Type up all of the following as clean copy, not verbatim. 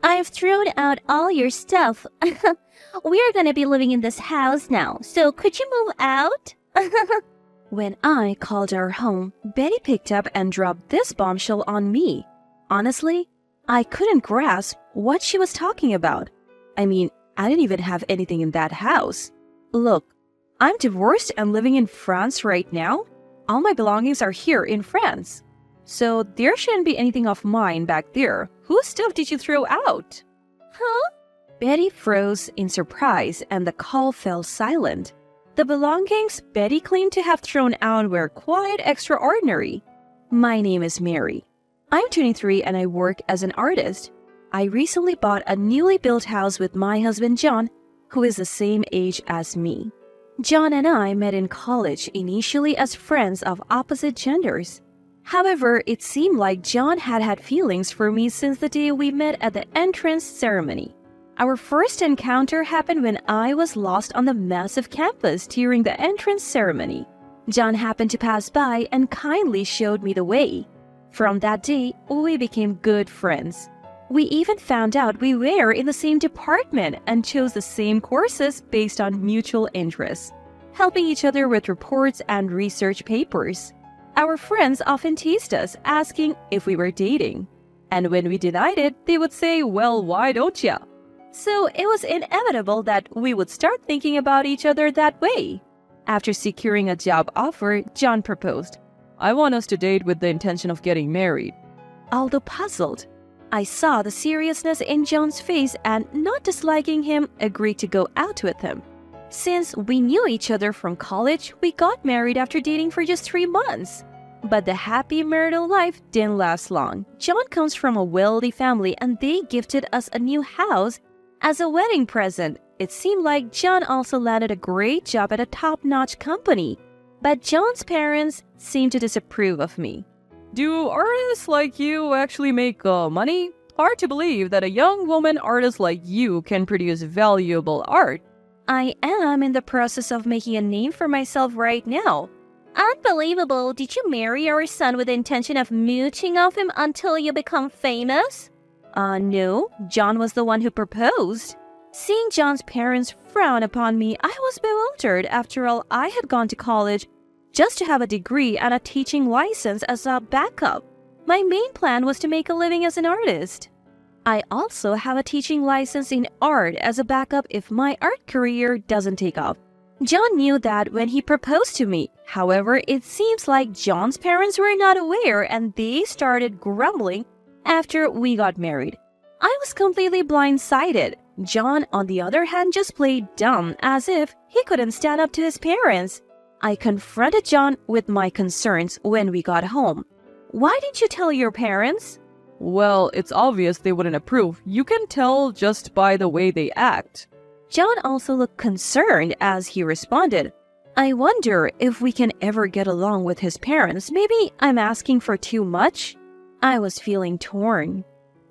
I've thrown out all your stuff. We're gonna be living in this house now, so could you move out? When I called our home, Betty picked up and dropped this bombshell on me. Honestly, I couldn't grasp what she was talking about. I mean, I didn't even have anything in that house. Look, I'm divorced and living in France right now. All my belongings are here in France. So there shouldn't be anything of mine back there. Whose stuff did you throw out? Huh? Betty froze in surprise and the call fell silent. The belongings Betty claimed to have thrown out were quite extraordinary. My name is Mary. I'm 23 and I work as an artist. I recently bought a newly built house with my husband John, who is the same age as me. John and I met in college initially as friends of opposite genders. However, it seemed like John had feelings for me since the day we met at the entrance ceremony. Our first encounter happened when I was lost on the massive campus during the entrance ceremony. John happened to pass by and kindly showed me the way. From that day, we became good friends. We even found out we were in the same department and chose the same courses based on mutual interests, helping each other with reports and research papers. Our friends often teased us, asking if we were dating. And when we denied it, they would say, "Well, why don't ya?" So it was inevitable that we would start thinking about each other that way. After securing a job offer, John proposed. "I want us to date with the intention of getting married." Although puzzled, I saw the seriousness in John's face and, not disliking him, agreed to go out with him. Since we knew each other from college, we got married after dating for just 3 months. But the happy marital life didn't last long. John comes from a wealthy family and they gifted us a new house as a wedding present. It seemed like John also landed a great job at a top-notch company. But John's parents seemed to disapprove of me. "Do artists like you actually make money? Hard to believe that a young woman artist like you can produce valuable art." I am in the process of making a name for myself right now. Unbelievable. Did you marry our son with the intention of mooching off him until you become famous? No. John was the one who proposed. Seeing John's parents frown upon me, I was bewildered. After all, I had gone to college just to have a degree and a teaching license as a backup. My main plan was to make a living as an artist. I also have a teaching license in art as a backup if my art career doesn't take off. John knew that when he proposed to me. However, it seems like John's parents were not aware and they started grumbling after we got married. I was completely blindsided. John, on the other hand, just played dumb as if he couldn't stand up to his parents. I confronted John with my concerns when we got home. "Why didn't you tell your parents?" "Well, it's obvious they wouldn't approve. You can tell just by the way they act." John also looked concerned as he responded, "I wonder if we can ever get along with his parents. Maybe I'm asking for too much?" I was feeling torn.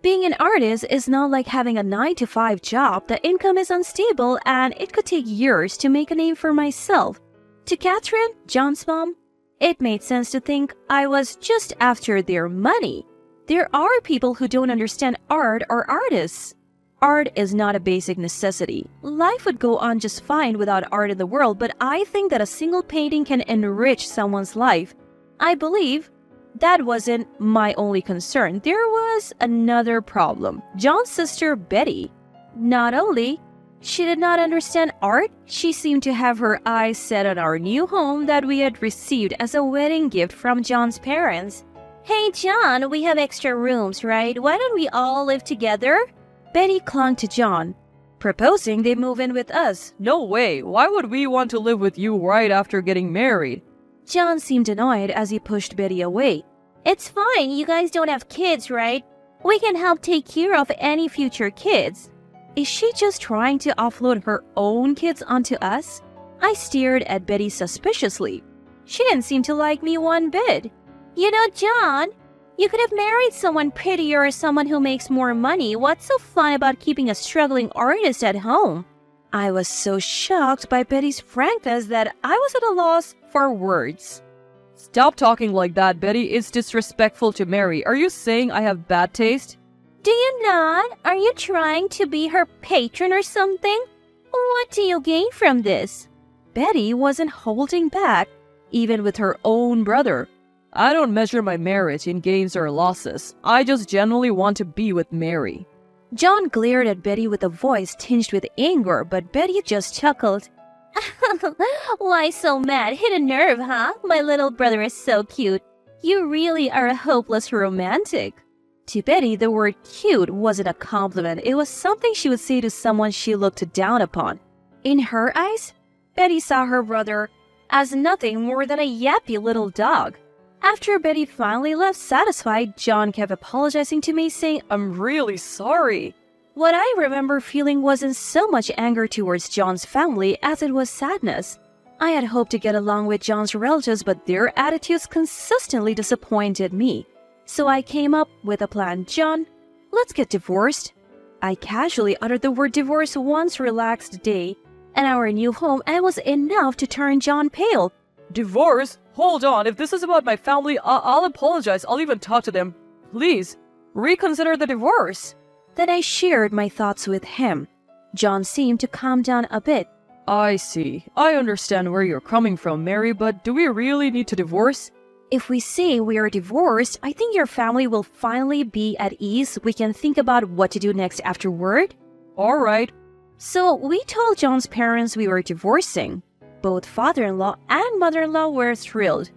Being an artist is not like having a 9-to-5 job. The income is unstable and it could take years to make a name for myself. To Catherine, John's mom, it made sense to think I was just after their money. There are people who don't understand art or artists. Art is not a basic necessity. Life would go on just fine without art in the world, but I think that a single painting can enrich someone's life. I believe that wasn't my only concern. There was another problem. John's sister, Betty. Not only she did not understand art, she seemed to have her eyes set on our new home that we had received as a wedding gift from John's parents. "Hey, John, we have extra rooms, right? Why don't we all live together?" Betty clung to John, proposing they move in with us. "No way! Why would we want to live with you right after getting married?" John seemed annoyed as he pushed Betty away. "It's fine, you guys don't have kids, right? We can help take care of any future kids." Is she just trying to offload her own kids onto us? I stared at Betty suspiciously. She didn't seem to like me one bit. "You know, John, you could have married someone prettier or someone who makes more money. What's so fun about keeping a struggling artist at home?" I was so shocked by Betty's frankness that I was at a loss for words. "Stop talking like that, Betty. It's disrespectful to Mary. Are you saying I have bad taste?" Do you not? Are you trying to be her patron or something? What do you gain from this? Betty wasn't holding back, even with her own brother. I don't measure my marriage in gains or losses. I just genuinely want to be with Mary. John glared at Betty with a voice tinged with anger, but Betty just chuckled. Why so mad? Hit a nerve, huh? My little brother is so cute. You really are a hopeless romantic. To Betty, the word cute wasn't a compliment. It was something she would say to someone she looked down upon. In her eyes, Betty saw her brother as nothing more than a yappy little dog. After Betty finally left satisfied, John kept apologizing to me, saying, I'm really sorry. What I remember feeling wasn't so much anger towards John's family as it was sadness. I had hoped to get along with John's relatives, but their attitudes consistently disappointed me. So I came up with a plan. John, let's get divorced. I casually uttered the word divorce once relaxed day, and our new home, and it was enough to turn John pale. Divorce? Hold on, if this is about my family, I'll apologize. I'll even talk to them. Please, reconsider the divorce. Then I shared my thoughts with him. John seemed to calm down a bit. I see. I understand where you're coming from, Mary, but do we really need to divorce? If we say we are divorced, I think your family will finally be at ease. We can think about what to do next afterward. All right. So we told John's parents we were divorcing. Both father-in-law and mother-in-law were thrilled.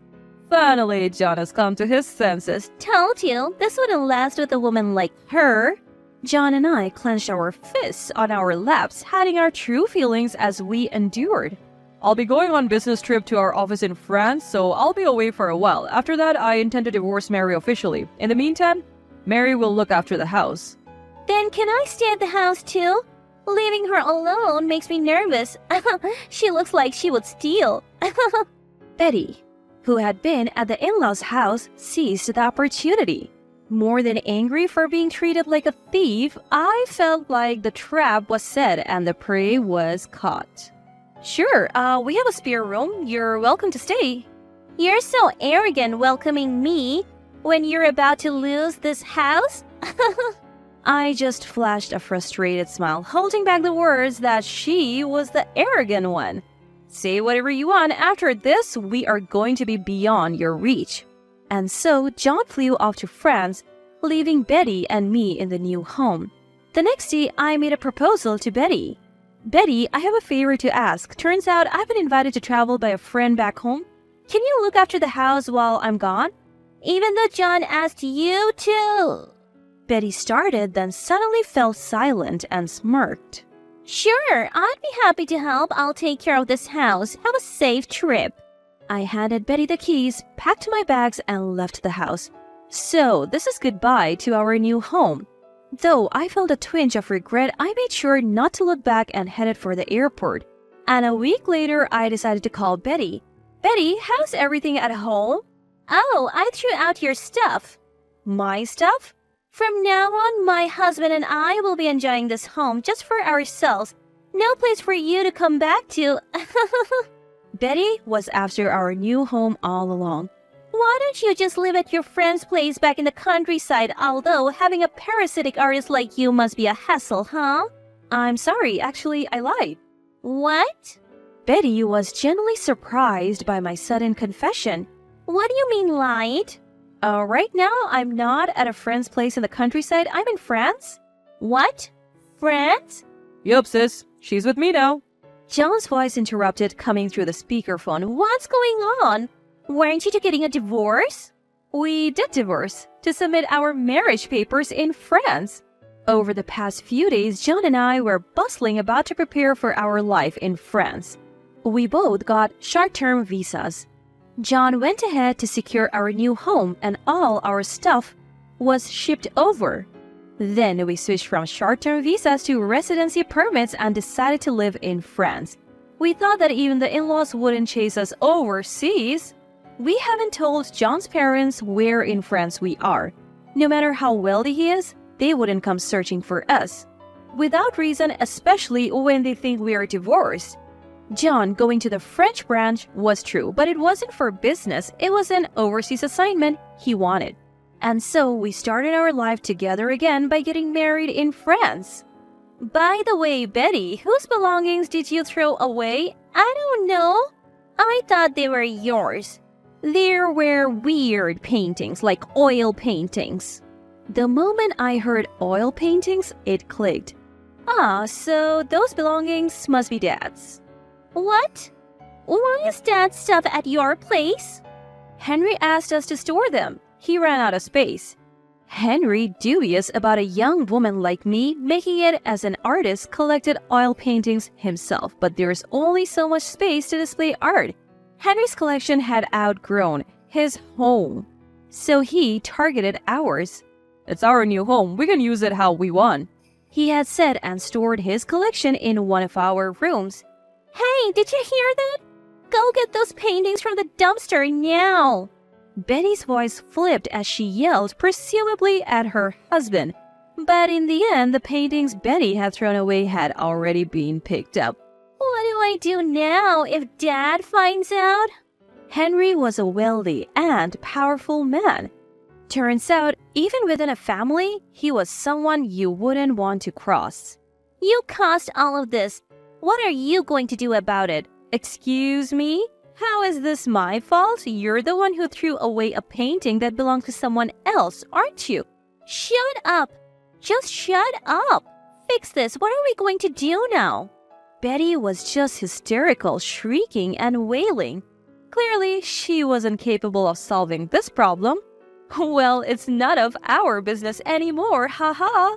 Finally, John has come to his senses. Told you, this wouldn't last with a woman like her. John and I clenched our fists on our laps, hiding our true feelings as we endured. I'll be going on business trip to our office in France, so I'll be away for a while. After that, I intend to divorce Mary officially. In the meantime, Mary will look after the house. Then can I stay at the house too? Leaving her alone makes me nervous. She looks like she would steal. Betty, who had been at the in-laws' house, seized the opportunity. More than angry for being treated like a thief, I felt like the trap was set and the prey was caught. Sure, we have a spare room. You're welcome to stay. You're so arrogant welcoming me when you're about to lose this house. I just flashed a frustrated smile, holding back the words that she was the arrogant one. Say whatever you want. After this, we are going to be beyond your reach. And so John flew off to France, leaving Betty and me in the new home. The next day, I made a proposal to Betty. Betty, I have a favor to ask. Turns out I've been invited to travel by a friend back home. Can you look after the house while I'm gone? Even though John asked you to. Betty started, then suddenly fell silent and smirked. Sure, I'd be happy to help. I'll take care of this house. Have a safe trip. I handed Betty the keys, packed my bags, and left the house. So, this is goodbye to our new home. Though I felt a twinge of regret, I made sure not to look back and headed for the airport. And a week later, I decided to call Betty. Betty, how's everything at home? Oh, I threw out your stuff. My stuff? From now on, my husband and I will be enjoying this home just for ourselves. No place for you to come back to. Betty was after our new home all along. Why don't you just live at your friend's place back in the countryside, although having a parasitic artist like you must be a hassle, huh? I'm sorry, actually, I lied. What? Betty was genuinely surprised by my sudden confession. What do you mean lied? Right now, I'm not at a friend's place in the countryside. I'm in France. What? France? Yup, sis. She's with me now. John's voice interrupted, coming through the speakerphone. What's going on? Weren't you getting a divorce? We did divorce to submit our marriage papers in France. Over the past few days, John and I were bustling about to prepare for our life in France. We both got short-term visas. John went ahead to secure our new home, and all our stuff was shipped over. Then we switched from short-term visas to residency permits and decided to live in France. We thought that even the in-laws wouldn't chase us overseas. We haven't told John's parents where in France we are. No matter how wealthy he is, they wouldn't come searching for us. Without reason, especially when they think we are divorced. John going to the French branch was true, but it wasn't for business. It was an overseas assignment he wanted. And so we started our life together again by getting married in France. By the way, Betty, whose belongings did you throw away? I don't know. I thought they were yours. There were weird paintings, like oil paintings. The moment I heard oil paintings, it clicked. Ah, so those belongings must be Dad's. What? Why is Dad's stuff at your place? Henry asked us to store them. He ran out of space. Henry, dubious about a young woman like me making it as an artist, collected oil paintings himself, but there's only so much space to display art. Henry's collection had outgrown his home, so he targeted ours. It's our new home. We can use it how we want, he had said, and stored his collection in one of our rooms. Hey, did you hear that? Go get those paintings from the dumpster now. Betty's voice flipped as she yelled, presumably at her husband. But in the end, the paintings Betty had thrown away had already been picked up. What do I do now if Dad finds out? Henry was a wealthy and powerful man. Turns out, even within a family, he was someone you wouldn't want to cross. You caused all of this. What are you going to do about it? Excuse me? How is this my fault? You're the one who threw away a painting that belonged to someone else, aren't you? Shut up! Just shut up! Fix this. What are we going to do now? Betty was just hysterical, shrieking and wailing. Clearly, she wasn't capable of solving this problem. Well, it's none of our business anymore, haha.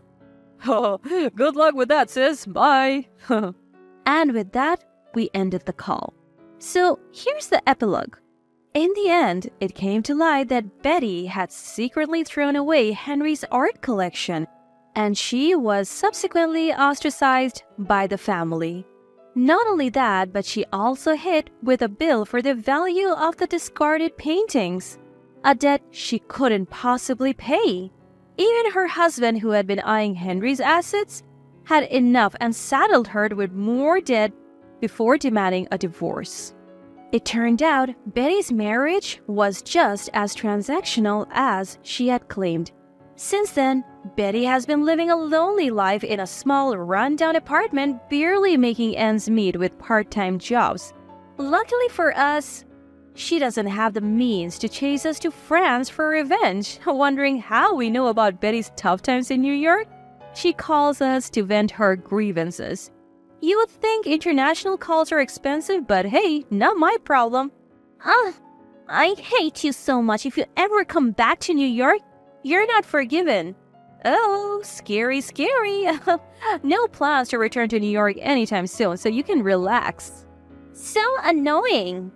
Good luck with that, sis. Bye. And with that, we ended the call. So here's the epilogue. In the end, it came to light that Betty had secretly thrown away Henry's art collection, and she was subsequently ostracized by the family. Not only that, but she also hit with a bill for the value of the discarded paintings, a debt she couldn't possibly pay. Even her husband, who had been eyeing Henry's assets, had enough and saddled her with more debt before demanding a divorce. It turned out Betty's marriage was just as transactional as she had claimed. Since then, Betty has been living a lonely life in a small, run-down apartment, barely making ends meet with part-time jobs. Luckily for us, she doesn't have the means to chase us to France for revenge. Wondering how we know about Betty's tough times in New York? She calls us to vent her grievances. You would think international calls are expensive, but hey, not my problem. I hate you so much. If you ever come back to New York, you're not forgiven. Oh, scary, scary. No plans to return to New York anytime soon, so you can relax. So annoying.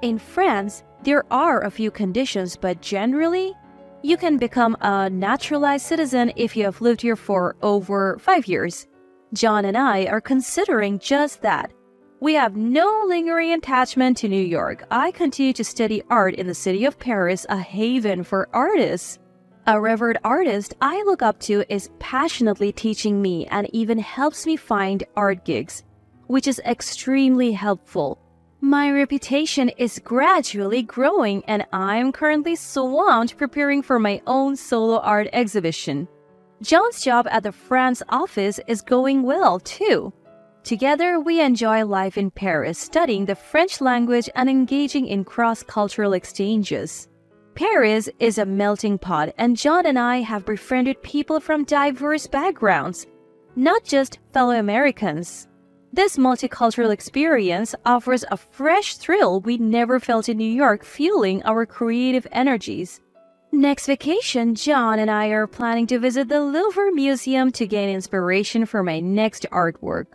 In France, there are a few conditions, but generally, you can become a naturalized citizen if you have lived here for over 5 years. John and I are considering just that. We have no lingering attachment to New York. I continue to study art in the city of Paris, a haven for artists. A revered artist I look up to is passionately teaching me and even helps me find art gigs, which is extremely helpful. My reputation is gradually growing, and I'm currently swamped preparing for my own solo art exhibition. John's job at the France office is going well, too. Together, we enjoy life in Paris, studying the French language and engaging in cross-cultural exchanges. Paris is a melting pot, and John and I have befriended people from diverse backgrounds, not just fellow Americans. This multicultural experience offers a fresh thrill we never felt in New York, fueling our creative energies. Next vacation, John and I are planning to visit the Louvre Museum to gain inspiration for my next artwork.